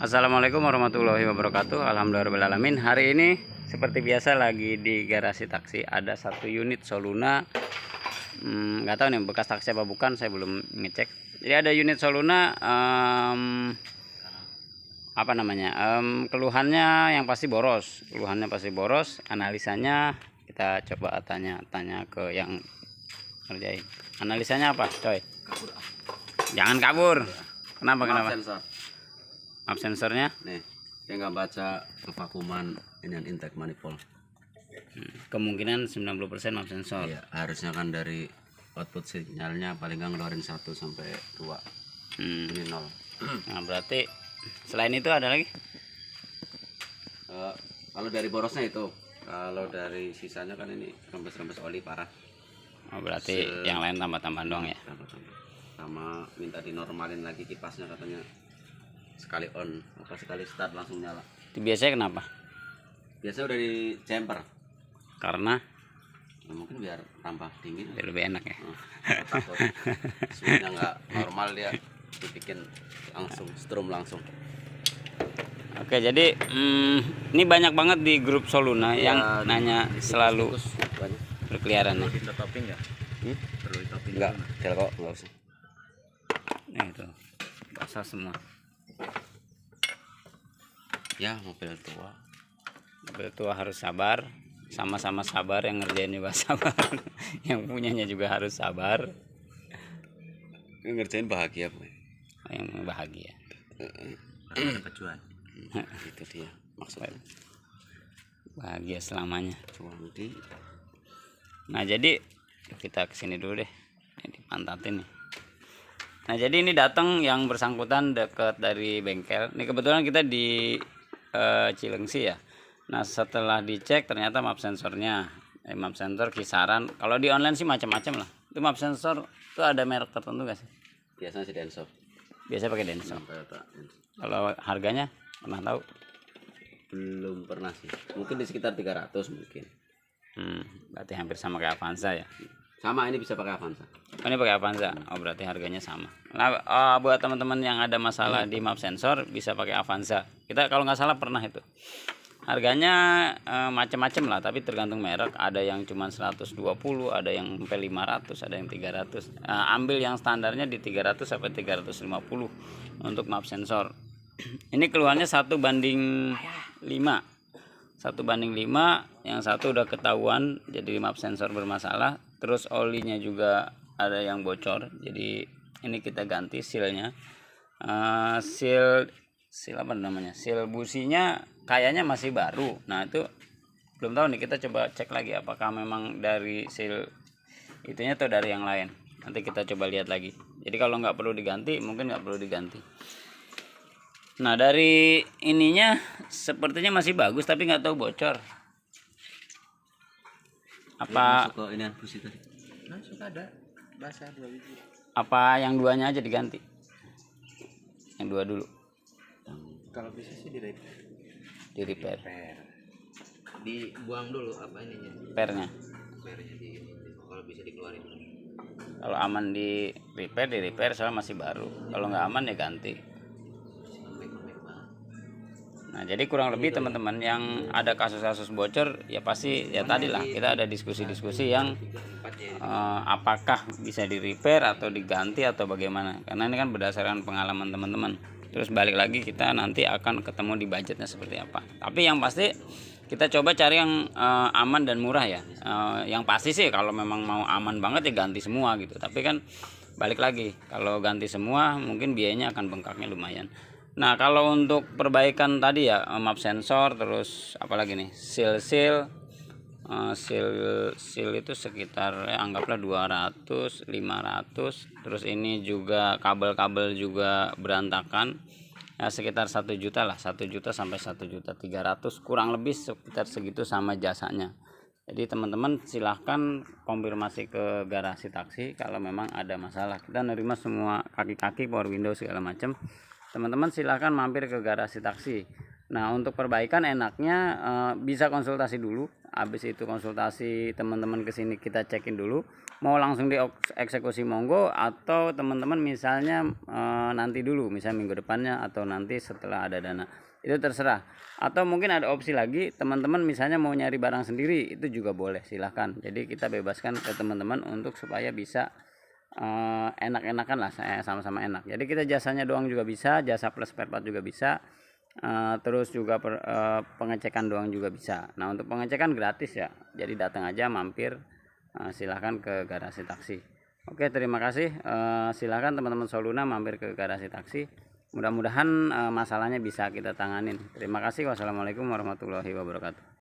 Assalamualaikum warahmatullahi wabarakatuh. Alhamdulillahirrahmanirrahim. Hari ini seperti biasa lagi di garasi taksi. Ada satu unit Soluna. Nggak tahu nih bekas taksi apa bukan, saya belum ngecek. Jadi ada unit Soluna. Apa namanya? Keluhannya yang pasti boros. Keluhannya pasti boros. Analisanya kita coba tanya ke yang ngerjain. Analisanya apa, coy? Kabur. Jangan kabur. Kenapa? Sensor. Maaf, sensornya. Nih, dia nggak baca kevakuman ini intake manifold. Kemungkinan 90% maaf sensor. Iya, harusnya kan dari output sinyalnya paling nggak ngeluarin 1 sampai 2. Ini 0. Nah, berarti selain itu ada lagi? Kalau dari borosnya itu, kalau dari sisanya kan ini rembes-rembes oli parah. Oh, berarti yang lain tambah-tambah doang ya. Sama minta dinormalin lagi kipasnya katanya. Sekali on apa sekali start langsung nyala. Itu biasanya kenapa? Biasanya udah di jumper. Karena Ya, mungkin biar tambah dingin. biar lebih enak ya. Takut suhunya nggak normal, dia dibikin langsung strum langsung. Oke, jadi ini banyak banget di grup Soluna yang Ya, nanya selalu banyak. berkeliaran nih. Perlu topping ya? Perlu topping Enggak, kok nggak usah. Nah, itu basah semua. Ya, mobil tua. Mobil tua harus sabar, sama-sama sabar, yang ngerjain juga sabar, yang punyanya juga harus sabar, Ngerjain bahagia, Bu. yang bahagia. kecuan. Itu dia maksudnya. Bahagia selamanya. Cuan di. Nah, jadi kita kesini dulu deh, ini dipantatin nih. Nah, jadi ini datang yang bersangkutan dekat dari bengkel. Ini kebetulan kita di Cilengsi ya. Nah, setelah dicek ternyata map sensornya, map sensor kisaran. Kalau di online sih macam-macam lah. Itu map sensor itu ada merek tertentu gak sih? Biasanya sih Denso. Biasa pakai Denso. Toyota Denso. Kalau harganya pernah tahu? Belum pernah sih. Mungkin di sekitar 300 mungkin. Berarti hampir sama kayak Avanza ya. Sama, ini bisa pakai Avanza. Oh, ini pakai Avanza. Oh, berarti harganya sama. Nah, buat teman-teman yang ada masalah di map sensor bisa pakai Avanza. Kita kalau nggak salah pernah itu. Harganya macam-macam lah, tapi tergantung merek. Ada yang cuma 120, ada yang sampai 500, ada yang 300. Ambil yang standarnya di 300 sampai 350 untuk map sensor. Ini keluarnya 1:5. 1:5, yang satu udah ketahuan jadi map sensor bermasalah. Terus olinya juga ada yang bocor, jadi ini kita ganti sealnya. Seal apa namanya, seal businya kayaknya masih baru. Nah, itu belum tahu nih, kita coba cek lagi apakah memang dari seal itunya atau dari yang lain. Nanti kita coba lihat lagi. Jadi kalau nggak perlu diganti, mungkin nggak perlu diganti. Nah, dari ininya sepertinya masih bagus, tapi nggak tahu bocor. Apa Masuk ke ini busi tadi. Nah, suka ada basah 2 biji. apa yang duanya aja diganti? Yang dua dulu Kalau bisa sih di repair. dibuang dulu apa ininya. Pernya. Pernya di ini. Kalau bisa dikeluarin. Kalau aman di repair soalnya masih baru. Kalau nggak aman ya ganti. Nah, jadi kurang lebih teman-teman yang ada kasus-kasus bocor ya pasti ya tadi lah, kita ada diskusi-diskusi yang apakah bisa di repair atau diganti atau bagaimana. Karena ini kan berdasarkan pengalaman teman-teman. Terus balik lagi kita nanti akan ketemu di budgetnya seperti apa. Tapi yang pasti kita coba cari yang aman dan murah ya. Yang pasti sih kalau memang mau aman banget ya ganti semua gitu. Tapi kan balik lagi, kalau ganti semua mungkin biayanya akan bengkaknya lumayan. Nah, kalau untuk perbaikan tadi ya map sensor, terus apalagi nih seal itu sekitar anggaplah 200 500. Terus ini juga kabel-kabel juga berantakan ya, sekitar 1 juta lah, 1 juta sampai 1.300.000 kurang lebih sekitar segitu sama jasanya. Jadi teman-teman silahkan konfirmasi ke garasi taksi kalau memang ada masalah. Kita nerima semua kaki-kaki, power window segala macam. Teman-teman silahkan mampir ke garasi taksi. Nah, untuk perbaikan enaknya bisa konsultasi dulu. Habis itu konsultasi teman-teman kesini kita cekin dulu. Mau langsung dieksekusi monggo, atau teman-teman misalnya nanti dulu, misalnya minggu depannya atau nanti setelah ada dana. Itu terserah. Atau mungkin ada opsi lagi, teman-teman misalnya mau nyari barang sendiri, itu juga boleh, silahkan. Jadi kita bebaskan ke teman-teman untuk supaya bisa enak-enakan lah, saya sama-sama enak. Jadi kita jasanya doang juga bisa, jasa plus spare part juga bisa. Terus juga pengecekan doang juga bisa. Nah, untuk pengecekan gratis ya, jadi datang aja mampir, silahkan ke garasi taksi. Oke, terima kasih. Silahkan teman-teman Soluna mampir ke garasi taksi. Mudah-mudahan masalahnya bisa kita tanganin. Terima kasih. Wassalamualaikum warahmatullahi wabarakatuh.